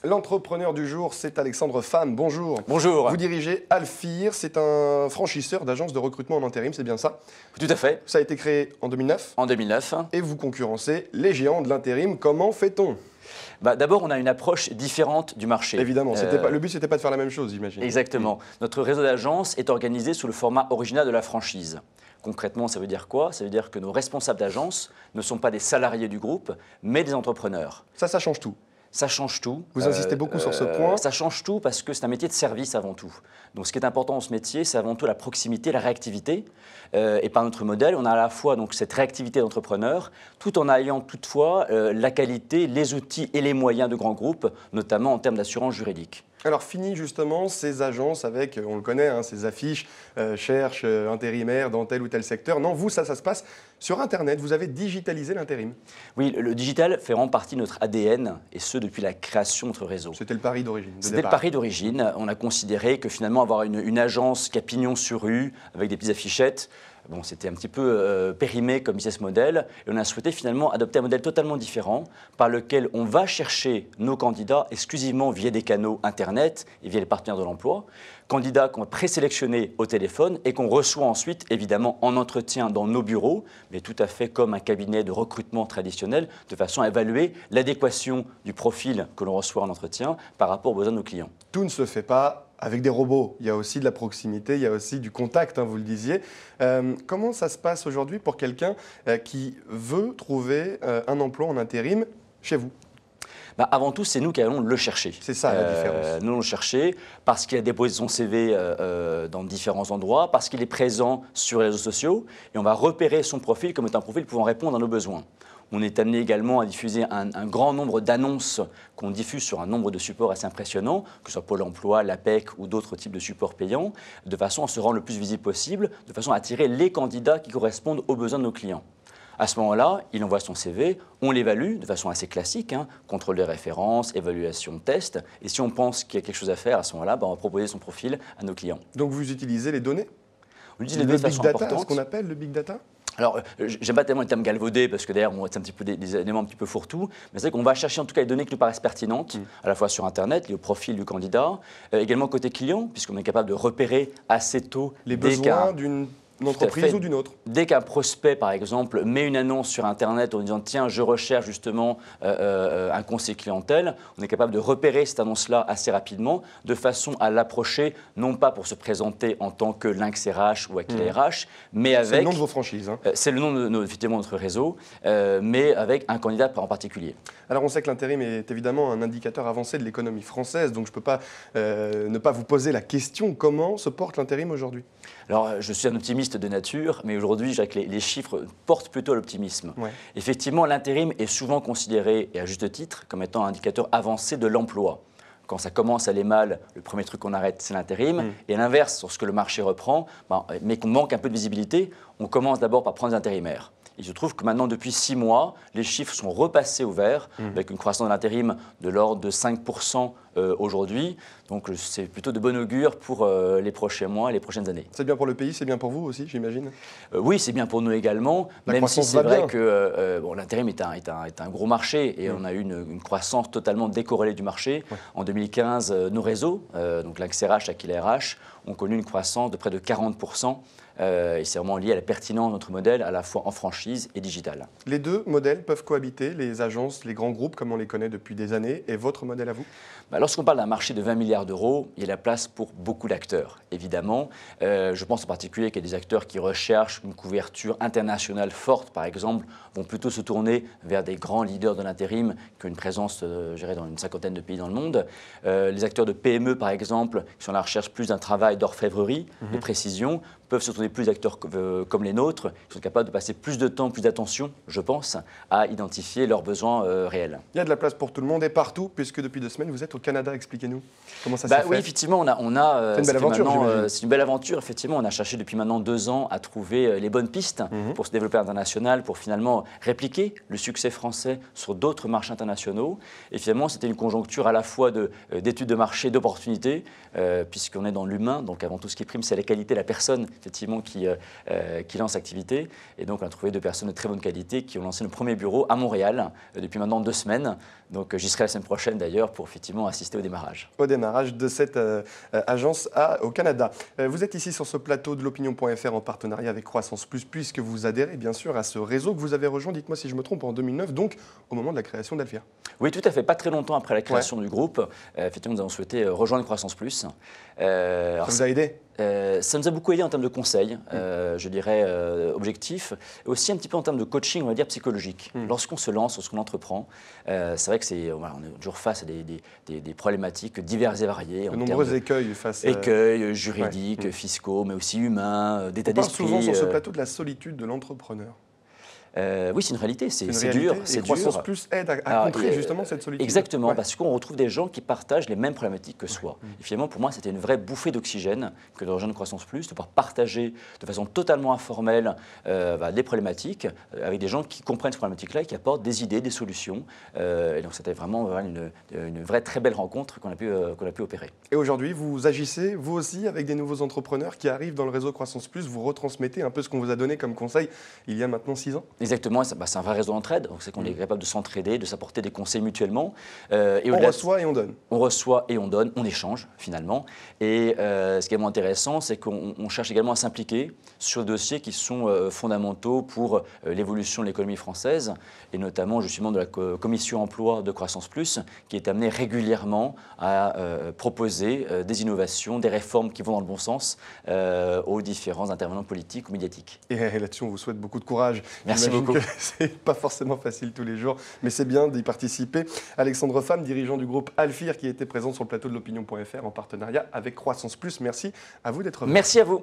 L'entrepreneur du jour, c'est Alexandre Pham. Bonjour. Bonjour. Vous dirigez Alfir, c'est un franchisseur d'agence de recrutement en intérim, c'est bien ça? Tout à fait. Ça a été créé en 2009. En 2009. Et vous concurrencez les géants de l'intérim. Comment fait-on? D'abord, on a une approche différente du marché. Évidemment, le but, c'était pas de faire la même chose, j'imagine. Exactement. Notre réseau d'agences est organisé sous le format original de la franchise. Concrètement, ça veut dire quoi? Ça veut dire que nos responsables d'agence ne sont pas des salariés du groupe, mais des entrepreneurs. Ça change tout. Ça change tout. Vous insistez beaucoup sur ce point. Ça change tout parce que c'est un métier de service avant tout. Donc ce qui est important dans ce métier, c'est avant tout la proximité, la réactivité. Et par notre modèle, on a à la fois donc, cette réactivité d'entrepreneur, tout en ayant toutefois la qualité, les outils et les moyens de grands groupes, notamment en termes d'assurance juridique. Alors, fini justement ces agences avec, on le connaît, hein, ces affiches, cherche intérimaire dans tel ou tel secteur. Non, vous, ça se passe sur Internet. Vous avez digitalisé l'intérim. Oui, le digital fait vraiment partie de notre ADN, et ce, depuis la création de notre réseau. C'était le pari d'origine. C'était le pari d'origine. On a considéré que finalement, avoir une agence qui a pignon sur rue, avec des petites affichettes, bon, c'était un petit peu périmé comme business model, et on a souhaité finalement adopter un modèle totalement différent par lequel on va chercher nos candidats exclusivement via des canaux Internet et via les partenaires de l'emploi, candidats qu'on va présélectionner au téléphone et qu'on reçoit ensuite évidemment en entretien dans nos bureaux, mais tout à fait comme un cabinet de recrutement traditionnel, de façon à évaluer l'adéquation du profil que l'on reçoit en entretien par rapport aux besoins de nos clients. Tout ne se fait pas avec des robots. Il y a aussi de la proximité, il y a aussi du contact, hein, vous le disiez. Comment ça se passe aujourd'hui pour quelqu'un qui veut trouver un emploi en intérim chez vous? Avant tout, c'est nous qui allons le chercher. C'est ça la différence. Nous allons le chercher parce qu'il a déposé son CV dans différents endroits, parce qu'il est présent sur les réseaux sociaux, et on va repérer son profil comme étant un profil pouvant répondre à nos besoins. On est amené également à diffuser un grand nombre d'annonces qu'on diffuse sur un nombre de supports assez impressionnants, que ce soit Pôle emploi, l'APEC ou d'autres types de supports payants, de façon à se rendre le plus visible possible, de façon à attirer les candidats qui correspondent aux besoins de nos clients. À ce moment-là, il envoie son CV, on l'évalue de façon assez classique, hein, contrôle des références, évaluation, test, et si on pense qu'il y a quelque chose à faire, à ce moment-là, on va proposer son profil à nos clients. Donc vous utilisez les données? On utilise les données de façon importante. Ce qu'on appelle le big data? Alors, j'aime pas tellement le terme galvaudé parce que d'ailleurs, c'est un petit peu des éléments un petit peu fourre-tout, mais c'est vrai qu'on va chercher en tout cas les données qui nous paraissent pertinentes, à la fois sur Internet, liées au profil du candidat, également côté client, puisqu'on est capable de repérer assez tôt les besoins d'une entreprise ou d'une autre. Dès qu'un prospect, par exemple, met une annonce sur Internet en disant « Tiens, je recherche justement un conseiller clientèle », on est capable de repérer cette annonce-là assez rapidement, de façon à l'approcher, non pas pour se présenter en tant que Lynx RH ou Aquila RH, mais avec… C'est le nom de vos franchises. Hein. C'est le nom de effectivement, notre réseau, mais avec un candidat en particulier. Alors on sait que l'intérim est évidemment un indicateur avancé de l'économie française, donc je ne peux pas ne pas vous poser la question, comment se porte l'intérim aujourd'hui? Alors, je suis un optimiste de nature, mais aujourd'hui, je dirais que les chiffres portent plutôt à l'optimisme. Ouais. Effectivement, l'intérim est souvent considéré, et à juste titre, comme étant un indicateur avancé de l'emploi. Quand ça commence à aller mal, le premier truc qu'on arrête, c'est l'intérim. Et à l'inverse, lorsque le marché reprend, mais qu'on manque un peu de visibilité, on commence d'abord par prendre des intérimaires. Il se trouve que maintenant, depuis 6 mois, les chiffres sont repassés au vert, avec une croissance de l'intérim de l'ordre de 5% aujourd'hui. Donc, c'est plutôt de bon augure pour les prochains mois et les prochaines années. C'est bien pour le pays, c'est bien pour vous aussi, j'imagine? Oui, c'est bien pour nous également, même si c'est vrai que l'intérim est un gros marché et on a eu une croissance totalement décorrélée du marché. Ouais. En 2015, nos réseaux, donc Lynx RH, Aquila RH, ont connu une croissance de près de 40%. Et c'est vraiment lié à la pertinence de notre modèle, à la fois en franchise et digital. Les deux modèles peuvent cohabiter, les agences, les grands groupes, comme on les connaît depuis des années, et votre modèle à vous? Lorsqu'on parle d'un marché de 20 milliards d'euros, il y a la place pour beaucoup d'acteurs, évidemment. Je pense en particulier qu'il y a des acteurs qui recherchent une couverture internationale forte, par exemple, vont plutôt se tourner vers des grands leaders de l'intérim qui ont une présence, je dirais, dans une cinquantaine de pays dans le monde. Les acteurs de PME, par exemple, qui sont à la recherche plus d'un travail d'orfèvrerie, de précision, peuvent se tourner plus d'acteurs comme les nôtres, qui sont capables de passer plus de temps, plus d'attention, je pense, à identifier leurs besoins réels. Il y a de la place pour tout le monde et partout, puisque depuis 2 semaines, vous êtes au Canada. Expliquez-nous comment ça s'est fait. Oui, effectivement, c'est une belle aventure. C'est une belle aventure, effectivement. On a cherché depuis maintenant 2 ans à trouver les bonnes pistes pour se développer à l'international, pour finalement répliquer le succès français sur d'autres marchés internationaux. Et finalement, c'était une conjoncture à la fois d'études de marché, d'opportunités, puisqu'on est dans l'humain. Donc avant tout, ce qui prime, c'est la qualité de la personne effectivement qui lance l'activité. Et donc, on a trouvé 2 personnes de très bonne qualité qui ont lancé le premier bureau à Montréal depuis maintenant 2 semaines. Donc, j'y serai la semaine prochaine d'ailleurs pour effectivement assister au démarrage. Au démarrage de cette agence au Canada. Vous êtes ici sur ce plateau de l'Opinion.fr en partenariat avec Croissance Plus, puisque vous adhérez bien sûr à ce réseau que vous avez rejoint, dites-moi si je me trompe, en 2009, donc au moment de la création d'Alfir. Oui, tout à fait. Pas très longtemps après la création du groupe, effectivement, nous avons souhaité rejoindre Croissance Plus. Ça vous a aidé? Ça nous a beaucoup aidé en termes de conseils, je dirais objectifs, et aussi un petit peu en termes de coaching, on va dire psychologique. Lorsqu'on se lance, lorsqu'on entreprend, c'est vrai que on est toujours face à des problématiques diverses et variées. De nombreux écueils face écueils juridiques, fiscaux, mais aussi humains, d'état d'esprit. On parle souvent sur ce plateau de la solitude de l'entrepreneur. Oui, c'est une réalité, c'est dur, c'est dur. Croissance Plus aide à contrer justement cette solitude. Exactement, parce qu'on retrouve des gens qui partagent les mêmes problématiques que soi. Et finalement, pour moi, c'était une vraie bouffée d'oxygène que de rejoindre Croissance Plus, de pouvoir partager de façon totalement informelle des problématiques avec des gens qui comprennent ces problématiques-là et qui apportent des idées, des solutions. Et donc, c'était vraiment une vraie très belle rencontre qu'on a pu opérer. Et aujourd'hui, vous agissez, vous aussi, avec des nouveaux entrepreneurs qui arrivent dans le réseau Croissance Plus. Vous retransmettez un peu ce qu'on vous a donné comme conseil il y a maintenant 6 ans. Exactement, c'est un vrai réseau d'entraide, donc c'est qu'on est capable de s'entraider, de s'apporter des conseils mutuellement. Et on reçoit et on donne. On reçoit et on donne, on échange finalement. Et ce qui est vraiment intéressant, c'est qu'on cherche également à s'impliquer sur des dossiers qui sont fondamentaux pour l'évolution de l'économie française, et notamment justement de la commission emploi de Croissance Plus, qui est amenée régulièrement à proposer des innovations, des réformes qui vont dans le bon sens aux différents intervenants politiques ou médiatiques. Et là-dessus, on vous souhaite beaucoup de courage. Merci beaucoup. C'est pas forcément facile tous les jours, mais c'est bien d'y participer. Alexandre Pham, dirigeant du groupe Alfir, qui était présent sur le plateau de l'Opinion.fr en partenariat avec Croissance Plus. Merci à vous d'être venu. Merci à vous.